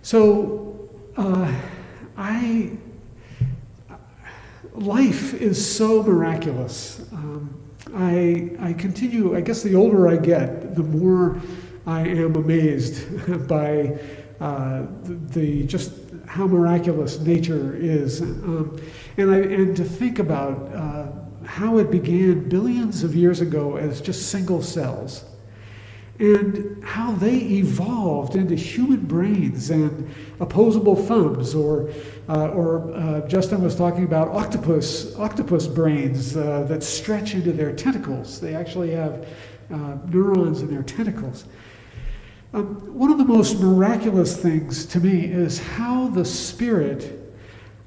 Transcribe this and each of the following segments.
So, life is so miraculous. I continue, I guess the older I get, the more I am amazed by just how miraculous nature is. And to think about how it began billions of years ago as just single cells, and how they evolved into human brains and opposable thumbs, or Justin was talking about octopus brains that stretch into their tentacles. They actually have neurons in their tentacles. One of the most miraculous things to me is how the spirit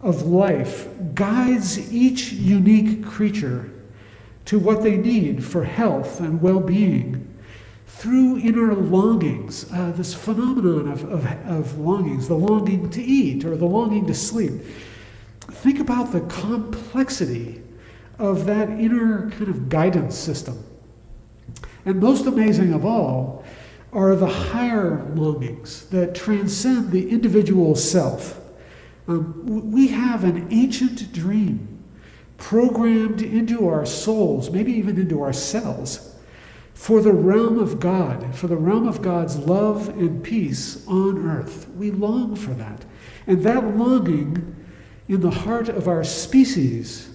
of life guides each unique creature to what they need for health and well-being through inner longings, this phenomenon of longings, the longing to eat or the longing to sleep. Think about the complexity of that inner kind of guidance system. And most amazing of all are the higher longings that transcend the individual self. We have an ancient dream programmed into our souls, maybe even into our cells, for the realm of God, for the realm of God's love and peace on earth. We long for that. And that longing in the heart of our species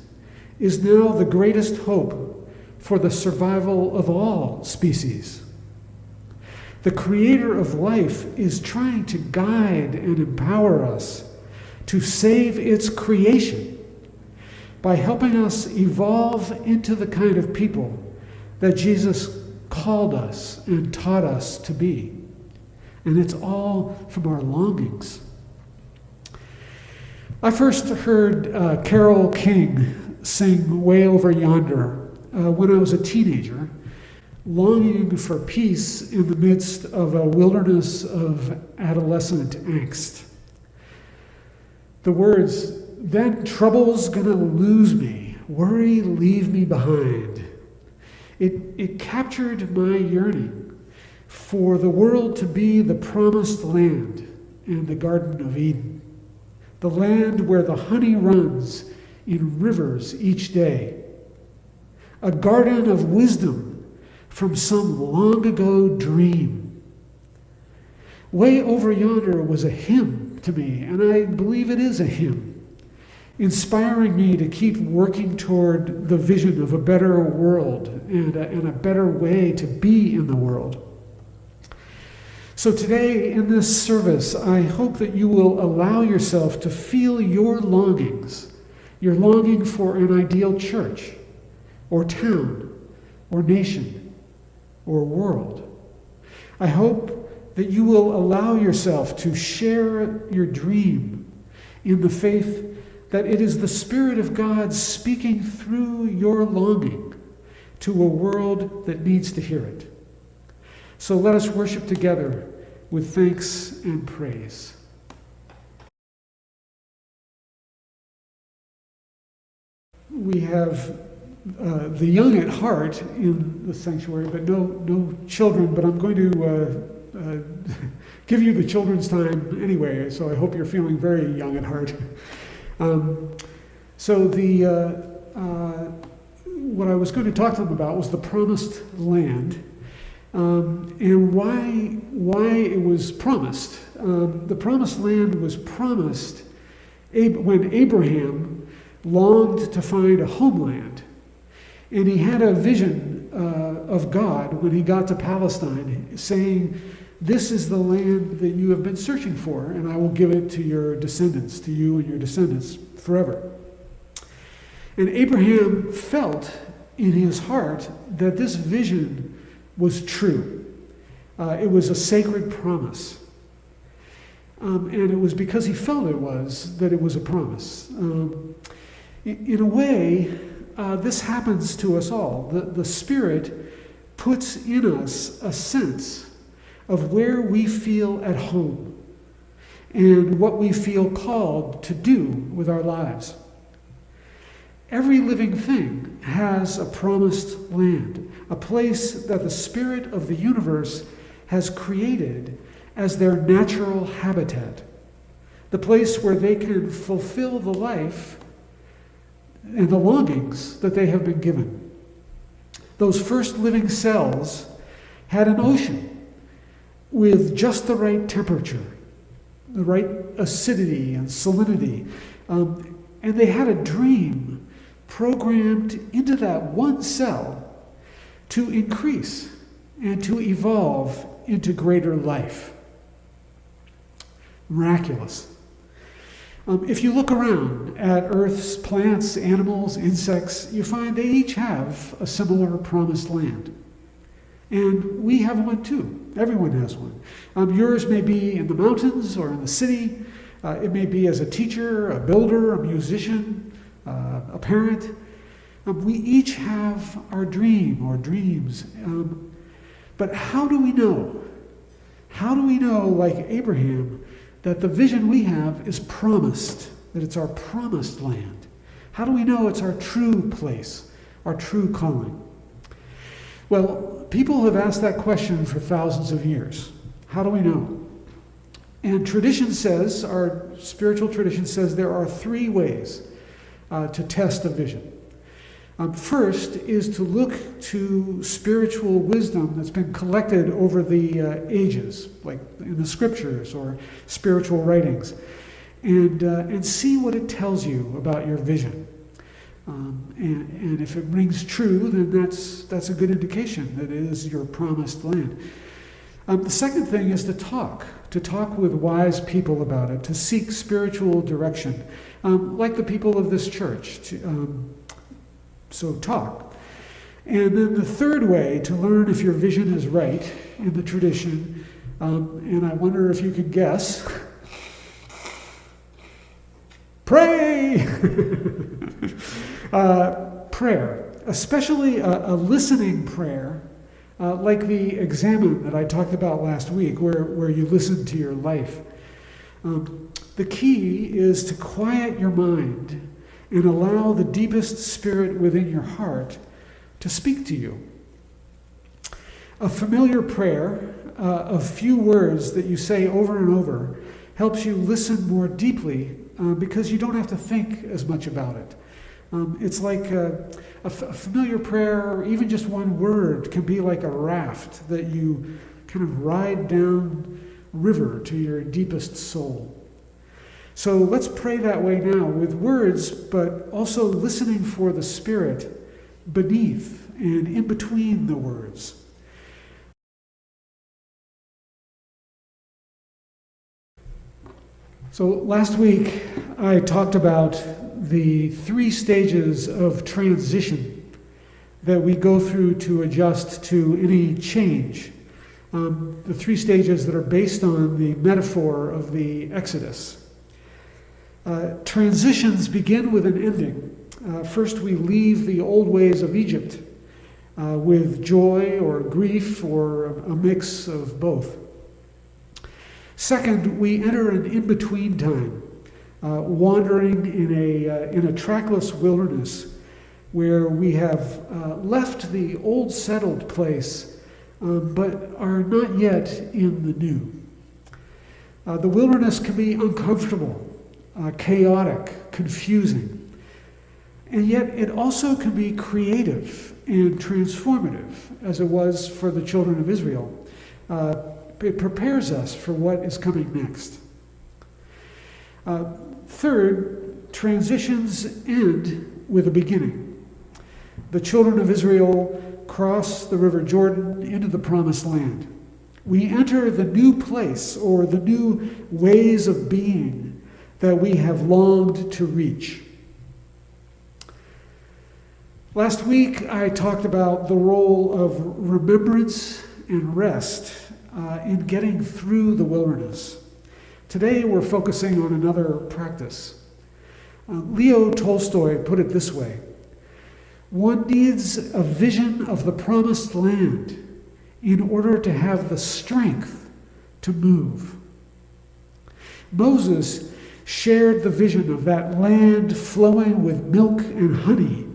is now the greatest hope for the survival of all species. The creator of life is trying to guide and empower us to save its creation by helping us evolve into the kind of people that Jesus called us and taught us to be. And it's all from our longings. I first heard Carole King sing Way Over Yonder when I was a teenager, longing for peace in the midst of a wilderness of adolescent angst. The words, "Then trouble's gonna lose me, worry leave me behind." It captured my yearning for the world to be the promised land and the Garden of Eden, the land where the honey runs in rivers each day, a garden of wisdom from some long ago dream. Way Over Yonder was a hymn to me, and I believe it is a hymn, inspiring me to keep working toward the vision of a better world and a better way to be in the world. So today in this service, I hope that you will allow yourself to feel your longings, your longing for an ideal church or town or nation or world. I hope that you will allow yourself to share your dream in the faith that it is the Spirit of God speaking through your longing to a world that needs to hear it. So let us worship together with thanks and praise. We have the young at heart in the sanctuary, but no children, but I'm going to give you the children's time anyway, so I hope you're feeling very young at heart. What I was going to talk to them about was the promised land, and why it was promised. The promised land was promised when Abraham longed to find a homeland, and he had a vision of God when he got to Palestine, saying, "This is the land that you have been searching for, and I will give it to your descendants, to you and your descendants forever." And Abraham felt in his heart that this vision was true. It was a sacred promise. And it was because he felt it was that it was a promise. In a way, this happens to us all. The Spirit puts in us a sense of where we feel at home and what we feel called to do with our lives. Every living thing has a promised land, a place that the Spirit of the universe has created as their natural habitat. the place where they can fulfill the life and the longings that they have been given. Those first living cells had an ocean with just the right temperature, the right acidity and salinity, and they had a dream programmed into that one cell to increase and to evolve into greater life. Miraculous. If you look around at Earth's plants, animals, insects, you find they each have a similar promised land. And we have one too. Everyone has one. Yours may be in the mountains or in the city. It may be as a teacher, a builder, a musician, a parent. We each have our dream or dreams. But how do we know? How do we know, like Abraham, that the vision we have is promised, that it's our promised land? How do we know it's our true place, our true calling? Well, people have asked that question for thousands of years. How do we know? And tradition says, our spiritual tradition says, there are three ways to test a vision. First is to look to spiritual wisdom that's been collected over the ages, like in the scriptures or spiritual writings, and see what it tells you about your vision. And if it rings true, then that's a good indication that it is your promised land. The second thing is to talk with wise people about it, to seek spiritual direction, like the people of this church. So talk. And then the third way to learn if your vision is right in the tradition, and I wonder if you could guess, pray! Prayer, especially a listening prayer, like the examine that I talked about last week, where you listen to your life. The key is to quiet your mind and allow the deepest spirit within your heart to speak to you. A familiar prayer of few words that you say over and over helps you listen more deeply because you don't have to think as much about it. It's like a familiar prayer, or even just one word, can be like a raft that you kind of ride down river to your deepest soul. So let's pray that way now with words, but also listening for the Spirit beneath and in between the words. So last week I talked about the three stages of transition that we go through to adjust to any change. The three stages that are based on the metaphor of the Exodus. Transitions begin with an ending. First, we leave the old ways of Egypt with joy or grief or a mix of both. Second, we enter an in-between time, wandering in a trackless wilderness where we have left the old settled place, but are not yet in the new. The wilderness can be uncomfortable, chaotic, confusing, and yet it also can be creative and transformative, as it was for the children of Israel. It prepares us for what is coming next. Third, transitions end with a beginning. The children of Israel cross the River Jordan into the Promised Land. We enter the new place, or the new ways of being that we have longed to reach. Last week, I talked about the role of remembrance and rest in getting through the wilderness. Today, we're focusing on another practice. Leo Tolstoy put it this way: one needs a vision of the promised land in order to have the strength to move. Moses shared the vision of that land flowing with milk and honey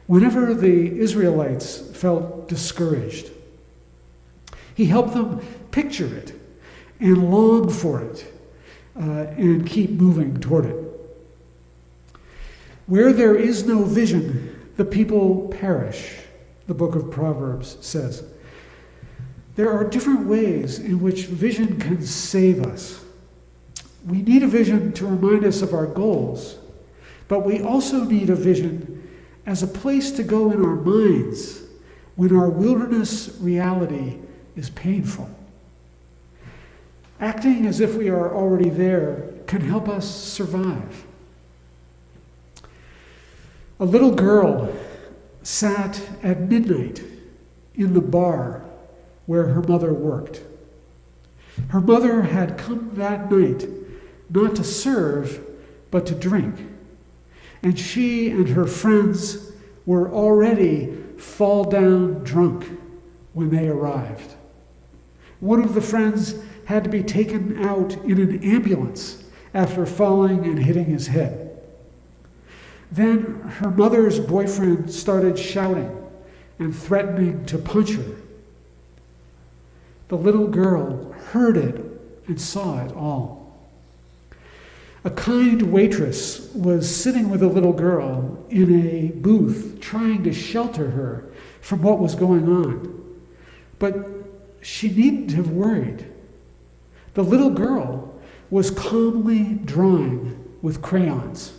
whenever the Israelites felt discouraged. He helped them picture it and long for it and keep moving toward it. Where there is no vision, the people perish, the book of Proverbs says. There are different ways in which vision can save us. We need a vision to remind us of our goals, but we also need a vision as a place to go in our minds when our wilderness reality is painful. Acting as if we are already there can help us survive. A little girl sat at midnight in the bar where her mother worked. Her mother had come that night not to serve, but to drink. And she and her friends were already fall down drunk when they arrived. One of the friends had to be taken out in an ambulance after falling and hitting his head. Then her mother's boyfriend started shouting and threatening to punch her. The little girl heard it and saw it all. A kind waitress was sitting with a little girl in a booth trying to shelter her from what was going on. But she needn't have worried. The little girl was calmly drawing with crayons.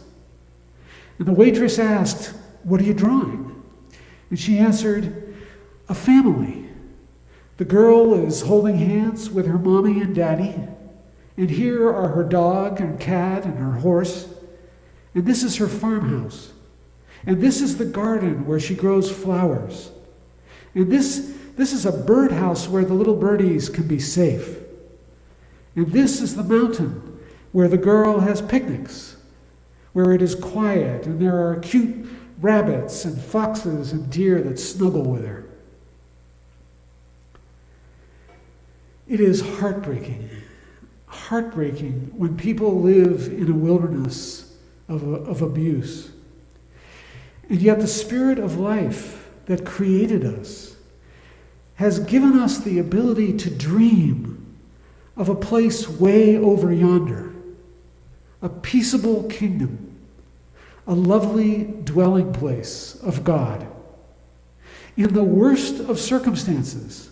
And the waitress asked, "What are you drawing?" And she answered, "A family. The girl is holding hands with her mommy and daddy. And here are her dog and cat and her horse. And this is her farmhouse. And this is the garden where she grows flowers. And this is a birdhouse where the little birdies can be safe. And this is the mountain where the girl has picnics, where it is quiet and there are cute rabbits and foxes and deer that snuggle with her." It is heartbreaking when people live in a wilderness of abuse. And yet the Spirit of life that created us has given us the ability to dream of a place way over yonder, a peaceable kingdom, a lovely dwelling place of God. In the worst of circumstances,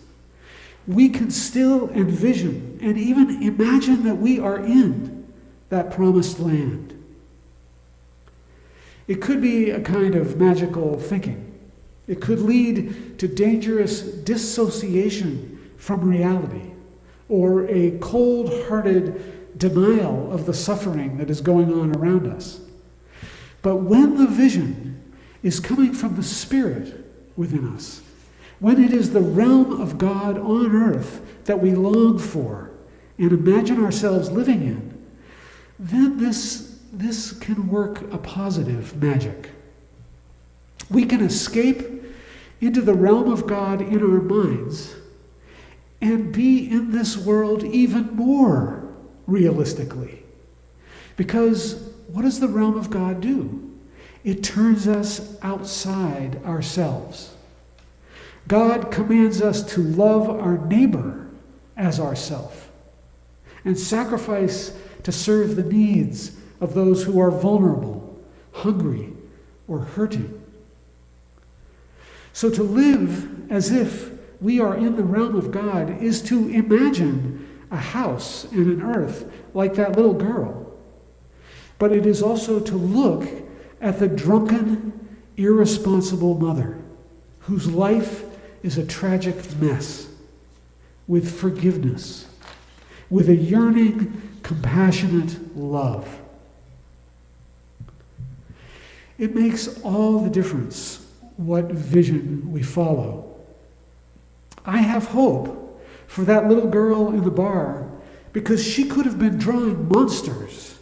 we can still envision and even imagine that we are in that promised land. It could be a kind of magical thinking. It could lead to dangerous dissociation from reality, or a cold-hearted denial of the suffering that is going on around us. But when the vision is coming from the Spirit within us, when it is the realm of God on earth that we long for and imagine ourselves living in, then this can work a positive magic. We can escape into the realm of God in our minds and be in this world even more realistically. Because what does the realm of God do? It turns us outside ourselves. God commands us to love our neighbor as ourself and sacrifice to serve the needs of those who are vulnerable, hungry, or hurting. So to live as if we are in the realm of God is to imagine a house and an earth like that little girl. But it is also to look at the drunken, irresponsible mother whose life is a tragic mess, with forgiveness, with a yearning, compassionate love. It makes all the difference what vision we follow. I have hope for that little girl in the bar because she could have been drawing monsters,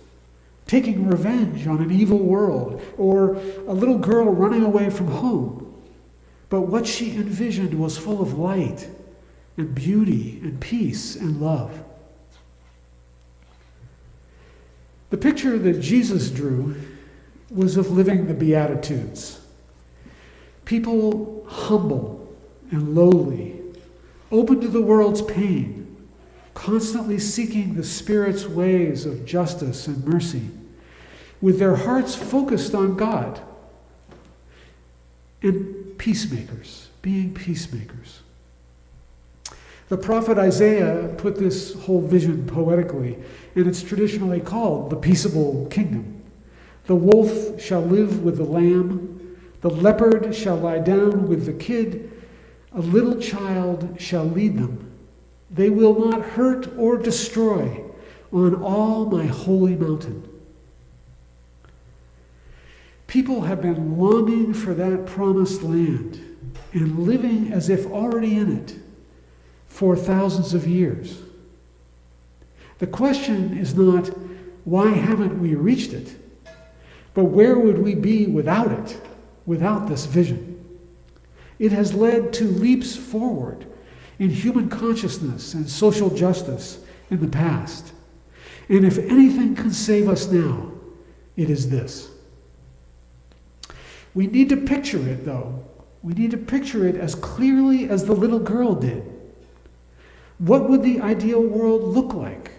taking revenge on an evil world, or a little girl running away from home. But what she envisioned was full of light and beauty and peace and love. The picture that Jesus drew was of living the Beatitudes. People humble and lowly, open to the world's pain, constantly seeking the Spirit's ways of justice and mercy, with their hearts focused on God, and peacemakers, being peacemakers. The prophet Isaiah put this whole vision poetically, and it's traditionally called the peaceable kingdom. The wolf shall live with the lamb, the leopard shall lie down with the kid, a little child shall lead them. They will not hurt or destroy on all my holy mountain. People have been longing for that promised land and living as if already in it for thousands of years. The question is not, why haven't we reached it? But where would we be without it, without this vision? It has led to leaps forward in human consciousness and social justice in the past. And if anything can save us now, it is this. We need to picture it, though. We need to picture it as clearly as the little girl did. What would the ideal world look like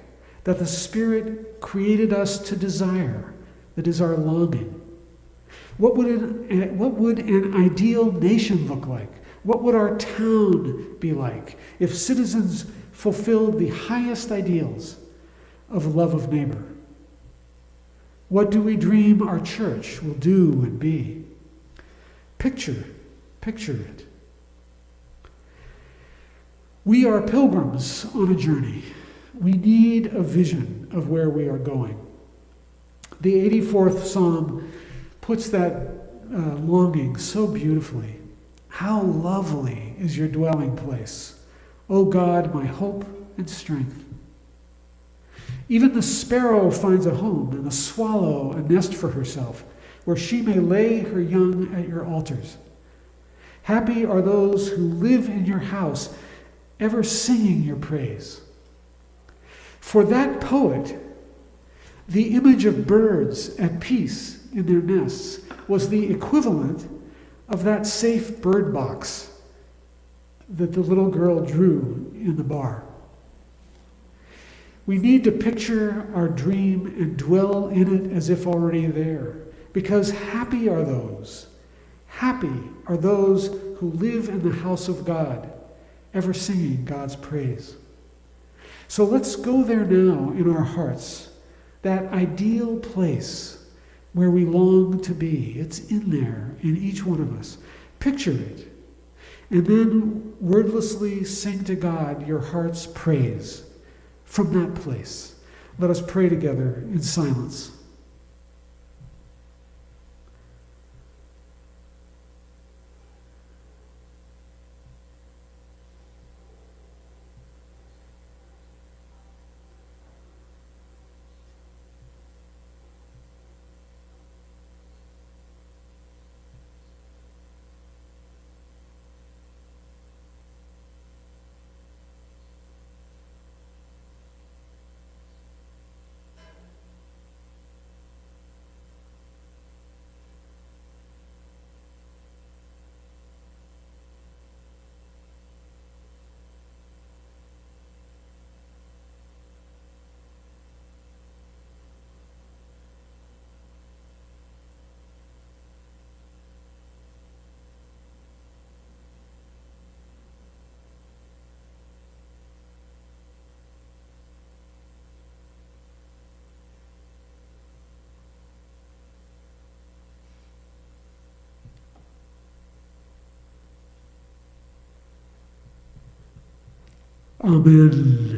that the Spirit created us to desire, that is our longing? What would an ideal nation look like? What would our town be like if citizens fulfilled the highest ideals of love of neighbor? What do we dream our church will do and be? Picture it. We are pilgrims on a journey. We need a vision of where we are going. The 84th Psalm puts that longing so beautifully. How lovely is your dwelling place, O God, my hope and strength. Even the sparrow finds a home, and the swallow a nest for herself, where she may lay her young at your altars. Happy are those who live in your house, ever singing your praise. For that poet, the image of birds at peace in their nests was the equivalent of that safe bird box that the little girl drew in the bar. We need to picture our dream and dwell in it as if already there, because happy are those who live in the house of God, ever singing God's praise. So let's go there now in our hearts, that ideal place where we long to be. It's in there, in each one of us. Picture it. And then wordlessly sing to God your heart's praise from that place. Let us pray together in silence. Amen.